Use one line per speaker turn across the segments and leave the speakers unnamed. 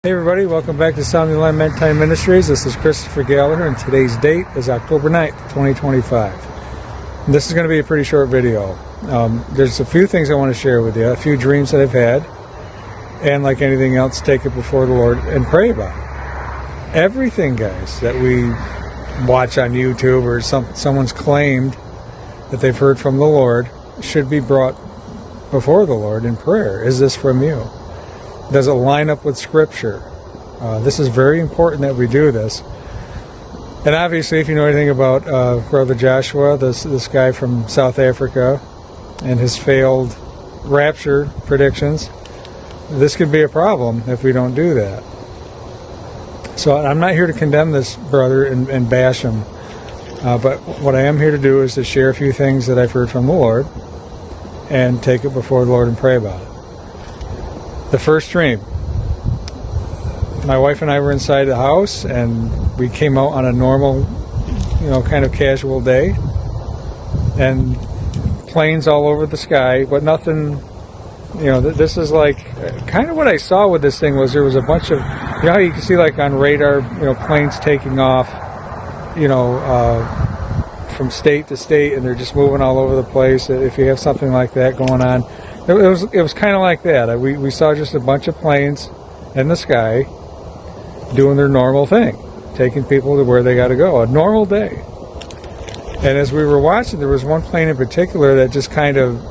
Hey everybody, welcome back to Sounding Line End Time Ministries. This is Christopher Gallagher and today's date is October 9th, 2025. And this is going to be a pretty short video. There's a few things I want to share with you, a few dreams that I've had, and like anything else, take it before the Lord and pray about it. Everything, guys, that we watch on YouTube or someone's claimed that they've heard from the Lord should be brought before the Lord in prayer. Is this from you? Does it line up with Scripture? This is very important that we do this. And obviously, if you know anything about Brother Joshua, this guy from South Africa, and his failed rapture predictions, this could be a problem if we don't do that. So I'm not here to condemn this brother and bash him. But what I am here to do is to share a few things that I've heard from the Lord and take it before the Lord and pray about it. The first dream. My wife and I were inside the house and we came out on a normal, kind of casual day. And planes all over the sky, but nothing, this is like, kind of what I saw with this thing was there was a bunch of, how you can see like on radar, planes taking off, from state to state and they're just moving all over the place. If you have something like that going on. It was kind of like that. We saw just a bunch of planes in the sky doing their normal thing, taking people to where they got to go. A normal day. And as we were watching, there was one plane in particular that just kind of,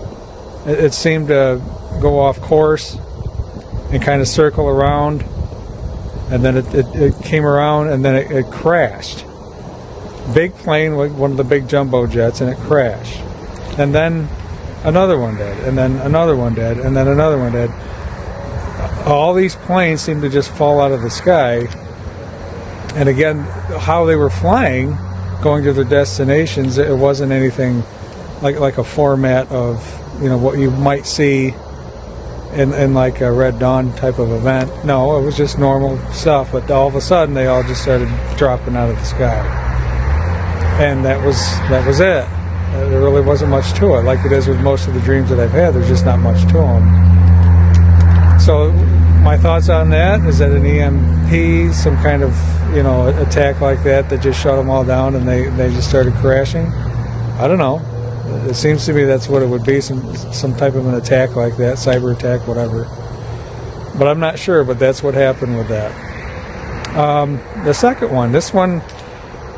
it seemed to go off course and kind of circle around. And then it came around and then it crashed. Big plane, like one of the big jumbo jets, and it crashed. And then another one did, and then another one did, and then another one did. All these planes seemed to just fall out of the sky. And again, how they were flying, going to their destinations, it wasn't anything like a format of, what you might see in like a Red Dawn type of event. No, it was just normal stuff, but all of a sudden they all just started dropping out of the sky. And that was it. There really wasn't much to it. Like it is with most of the dreams that I've had, there's just not much to them. So my thoughts on that is that an EMP, some kind of, attack like that just shut them all down and they just started crashing. I don't know. It seems to me that's what it would be, some type of an attack like that, cyber attack, whatever. But I'm not sure, but that's what happened with that. The second one, this one,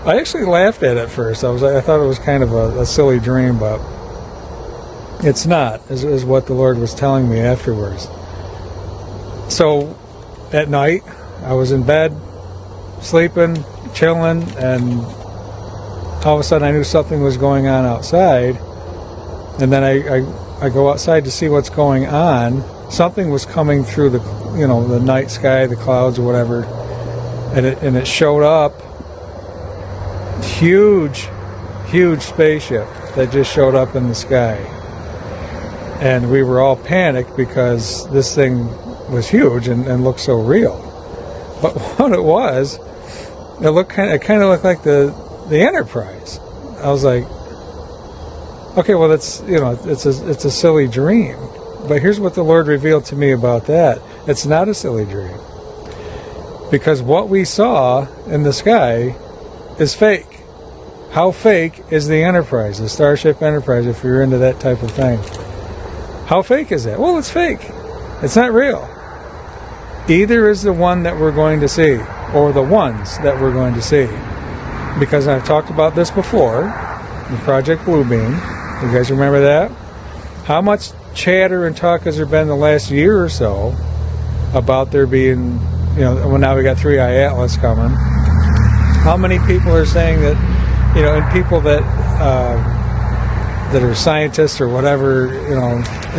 I actually laughed at it first. I thought it was kind of a silly dream, but it's not, is what the Lord was telling me afterwards. So at night, I was in bed, sleeping, chilling, and all of a sudden I knew something was going on outside. And then I go outside to see what's going on. Something was coming through the night sky, the clouds or whatever, and it showed up. Huge spaceship that just showed up in the sky. And we were all panicked because this thing was huge and looked so real. But what it was, it kind of looked like the Enterprise. I was like, okay, well that's, it's a silly dream. But here's what the Lord revealed to me about that. It's not a silly dream. Because what we saw in the sky is fake. How fake is the Enterprise, the Starship Enterprise, if you're into that type of thing? How fake is that? Well, it's fake. It's not real. Either is the one that we're going to see, or the ones that we're going to see. Because I've talked about this before, the Project Blvd. You guys remember that? How much chatter and talk has there been the last year or so about there being, well, now we got 3i Atlas coming. How many people are saying that, and people that are scientists or whatever,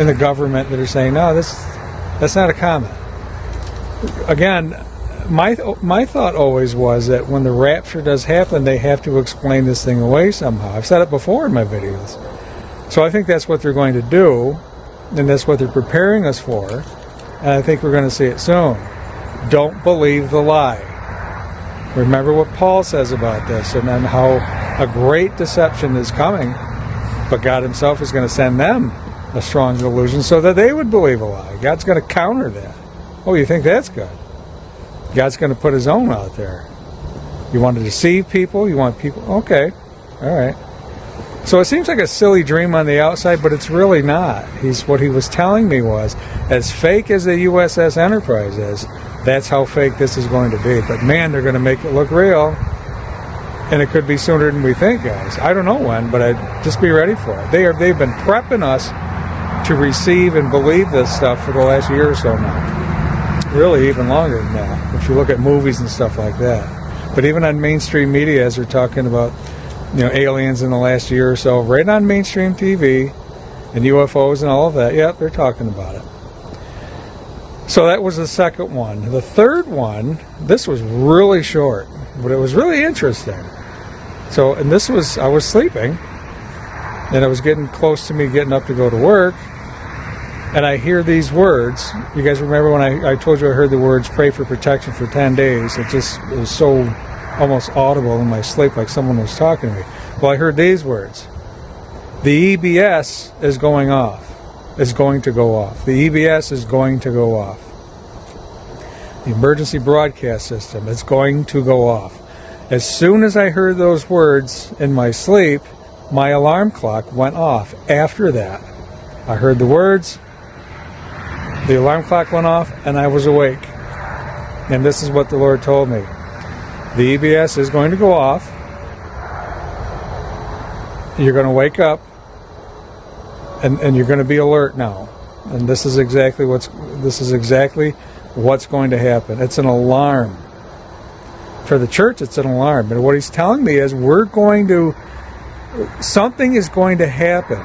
in the government that are saying, no, that's not a comet. Again, my thought always was that when the rapture does happen, they have to explain this thing away somehow. I've said it before in my videos. So I think that's what they're going to do, and that's what they're preparing us for, and I think we're going to see it soon. Don't believe the lie. Remember what Paul says about this, and then how a great deception is coming, but God himself is going to send them a strong delusion so that they would believe a lie. God's going to counter that. Oh, you think that's good? God's going to put his own out there. You want to deceive people? You want people? Okay. All right. So it seems like a silly dream on the outside, but it's really not. What he was telling me was, as fake as the USS Enterprise is, that's how fake this is going to be. But man, they're going to make it look real. And it could be sooner than we think, guys. I don't know when, but just be ready for it. They've been prepping us to receive and believe this stuff for the last year or so now. Really, even longer than that, if you look at movies and stuff like that. But even on mainstream media, as they're talking about, aliens in the last year or so, right on mainstream TV, and UFOs and all of that, yep, they're talking about it. So that was the second one. The third one, this was really short, but it was really interesting. So, and this was, I was sleeping, and I was getting close to me getting up to go to work, and I hear these words. You guys remember when I told you I heard the words, pray for protection for 10 days? It was so almost audible in my sleep, like someone was talking to me. Well, I heard these words. The EBS is going off. Is going to go off. The EBS is going to go off. The emergency broadcast system is going to go off. As soon as I heard those words in my sleep, my alarm clock went off. After that, I heard the words, the alarm clock went off, and I was awake. And this is what the Lord told me. The EBS is going to go off. You're going to wake up. And you're going to be alert now. And this is exactly what's going to happen. It's an alarm. For the church, it's an alarm. And what he's telling me is something is going to happen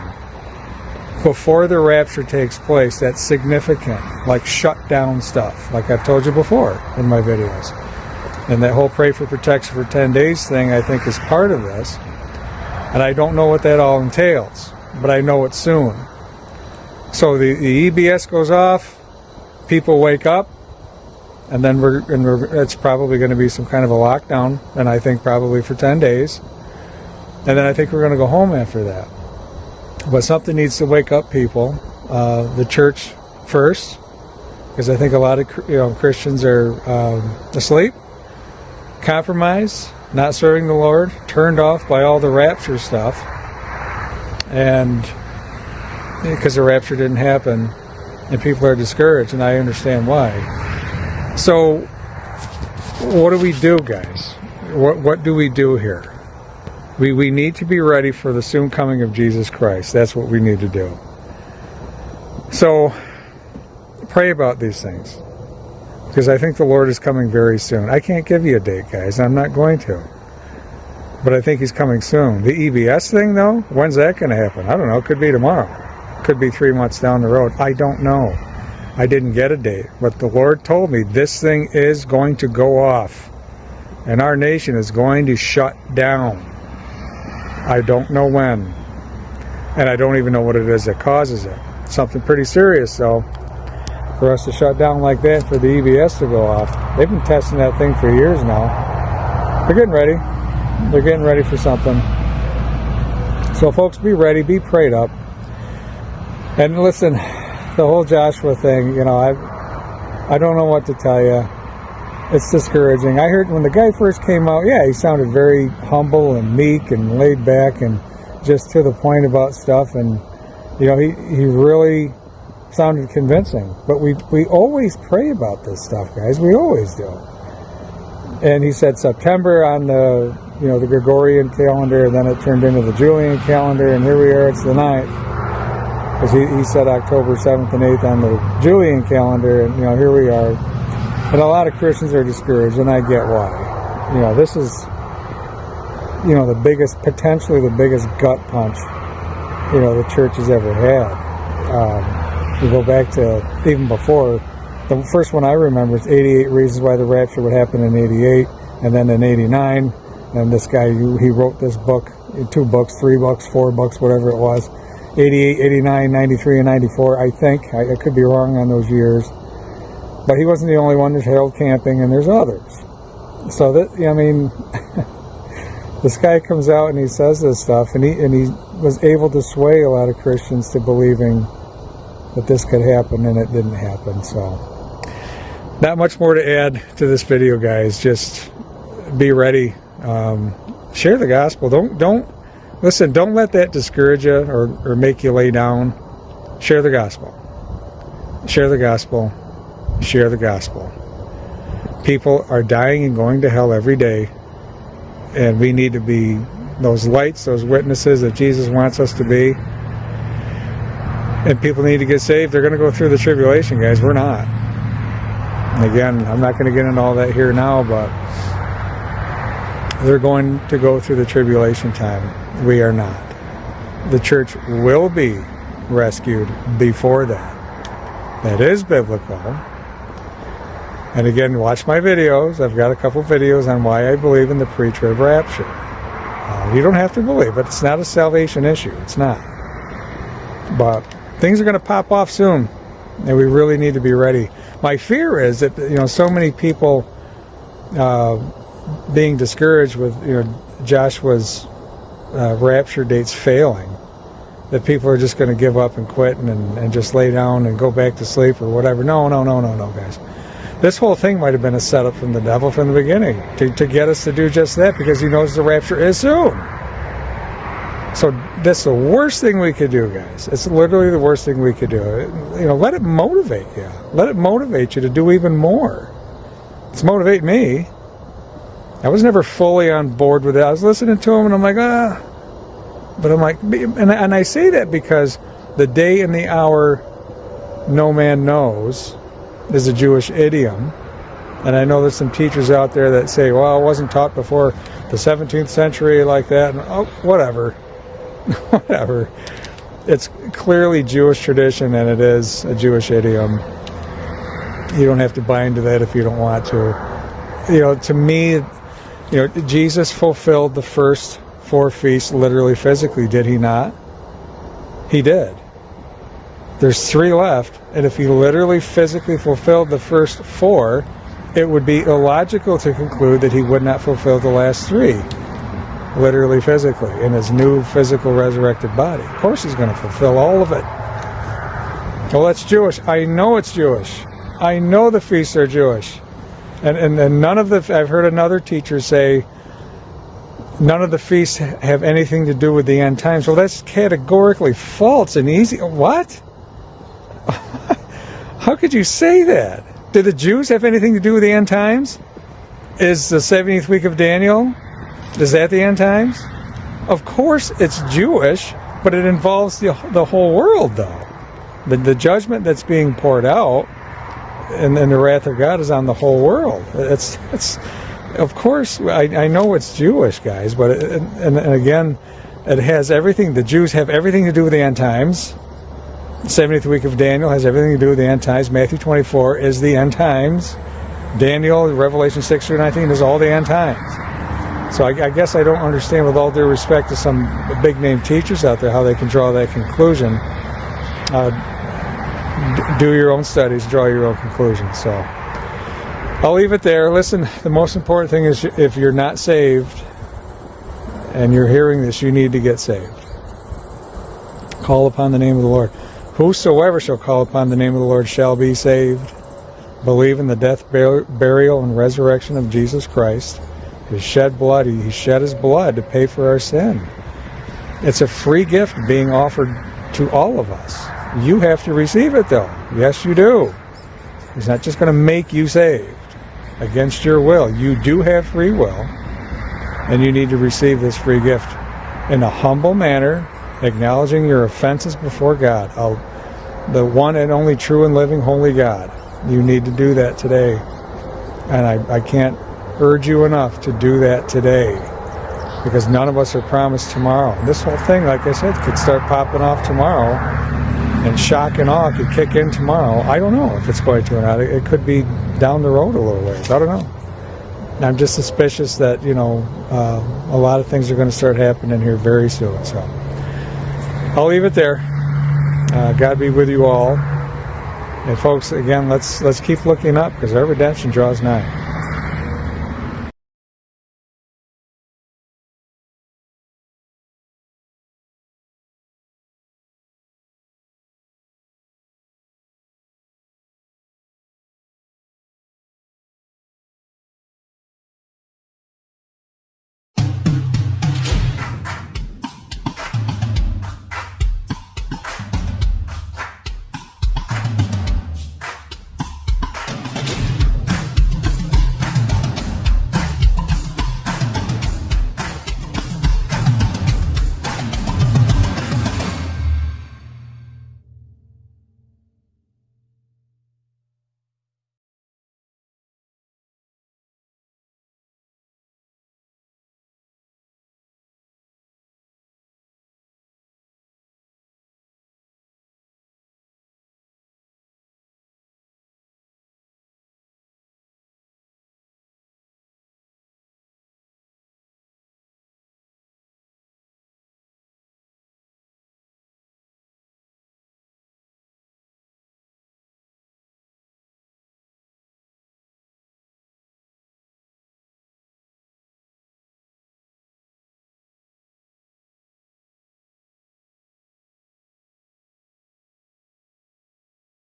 before the rapture takes place that's significant, like shut down stuff, like I've told you before in my videos. And that whole pray for protection for 10 days thing, I think, is part of this. And I don't know what that all entails, but I know it's soon. So the EBS goes off, people wake up, and then it's probably going to be some kind of a lockdown, and I think probably for 10 days. And then I think we're going to go home after that. But something needs to wake up people, the church first, because I think a lot of Christians are asleep, compromised, not serving the Lord, turned off by all the rapture stuff. And because the rapture didn't happen, and people are discouraged, and I understand why. So what do we do, guys? What do we do here? We need to be ready for the soon coming of Jesus Christ. That's what we need to do. So pray about these things, because I think the Lord is coming very soon. I can't give you a date, guys. I'm not going to. But I think he's coming soon. The EBS thing, though, when's that going to happen? I don't know. It could be tomorrow. It could be 3 months down the road. I don't know. I didn't get a date. But the Lord told me this thing is going to go off. And our nation is going to shut down. I don't know when. And I don't even know what it is that causes it. Something pretty serious, though. For us to shut down like that, for the EBS to go off. They've been testing that thing for years now. They're getting ready. They're getting ready for something. So folks, be ready, be prayed up. And listen, the whole Joshua thing, I don't know what to tell you. It's discouraging. I heard when the guy first came out, yeah, he sounded very humble and meek and laid back and just to the point about stuff. And, he really sounded convincing. But we always pray about this stuff, guys. We always do. And he said September on the Gregorian calendar, and then it turned into the Julian calendar, and here we are, it's the 9th. Because he said October 7th and 8th on the Julian calendar, and here we are. And a lot of Christians are discouraged, and I get why. This is, potentially the biggest gut punch, the church has ever had. We go back to even before. The first one I remember is 88 Reasons Why the Rapture would happen in 88, and then in 89, and this guy, he wrote this book, 2 books, 3 books, 4 books, whatever it was, 88, 89, 93, and 94, I think. I could be wrong on those years. But he wasn't the only one. There's Harold Camping, and there's others. So, this guy comes out and he says this stuff, and he was able to sway a lot of Christians to believing that this could happen, and it didn't happen, so... Not much more to add to this video, guys. Just be ready. Share the gospel. Don't listen. Don't let that discourage you or make you lay down. Share the gospel. Share the gospel. Share the gospel. People are dying and going to hell every day, and we need to be those lights, those witnesses that Jesus wants us to be. And people need to get saved. They're going to go through the tribulation, guys. We're not. And again, I'm not going to get into all that here now, but they're going to go through the tribulation time. We are not. The church will be rescued before that. That is biblical. And again, watch my videos. I've got a couple videos on why I believe in the pre-trib rapture. You don't have to believe it. It's not a salvation issue. It's not. But things are going to pop off soon, and we really need to be ready. My fear is that, so many people being discouraged with, Joshua's rapture dates failing, that people are just going to give up and quit and just lay down and go back to sleep or whatever. No, guys. This whole thing might have been a setup from the devil from the beginning to get us to do just that, because he knows the rapture is soon. So that's the worst thing we could do, guys. It's literally the worst thing we could do. Let it motivate you. Let it motivate you to do even more. It's motivate me. I was never fully on board with it. I was listening to him, and I'm like, But I'm like, and I say that because the day and the hour no man knows is a Jewish idiom. And I know there's some teachers out there that say, well, it wasn't taught before the 17th century like that. And, whatever. Whatever. It's clearly Jewish tradition, and it is a Jewish idiom. You don't have to buy into that if you don't want to. To me, Jesus fulfilled the first 4 feasts literally, physically, did he not? He did. There's 3 left, and if he literally, physically fulfilled the first 4, it would be illogical to conclude that he would not fulfill the last 3, literally, physically, in his new physical resurrected body. Of course he's going to fulfill all of it. Well, that's Jewish. I know it's Jewish. I know the feasts are Jewish. And none of I've heard another teacher say, none of the feasts have anything to do with the end times. Well, that's categorically false and easy. What? How could you say that? Did the Jews have anything to do with the end times? Is the 70th week of Daniel, is that the end times? Of course it's Jewish, but it involves the whole world, though. The judgment that's being poured out and the wrath of God is on the whole world. It's of course, I know it's Jewish, guys, but and again, it has everything. The Jews have everything to do with the end times. The 70th week of Daniel has everything to do with the end times. Matthew 24 is the end times. Daniel, Revelation 6 through 19 is all the end times. So I guess I don't understand, with all due respect to some big-name teachers out there, how they can draw that conclusion. Do your own studies, draw your own conclusions. So I'll leave it there. Listen, the most important thing is, if you're not saved and you're hearing this, you need to get saved. Call upon the name of the Lord. Whosoever shall call upon the name of the Lord shall be saved. Believe in the death, burial, and resurrection of Jesus Christ. His shed blood, he shed his blood to pay for our sin. It's a free gift being offered to all of us. You have to receive it, though. Yes, you do. He's not just going to make you saved against your will. You do have free will, and you need to receive this free gift in a humble manner, acknowledging your offenses before God, the one and only true and living holy God. You need to do that today, and I can't urge you enough to do that today, because none of us are promised tomorrow. And this whole thing, like I said, could start popping off tomorrow, and shock and awe could kick in tomorrow. I don't know if it's going to or not. It could be down the road a little ways. I don't know. I'm just suspicious that, a lot of things are going to start happening here very soon. So I'll leave it there. God be with you all. And folks, again, let's keep looking up, because our redemption draws nigh.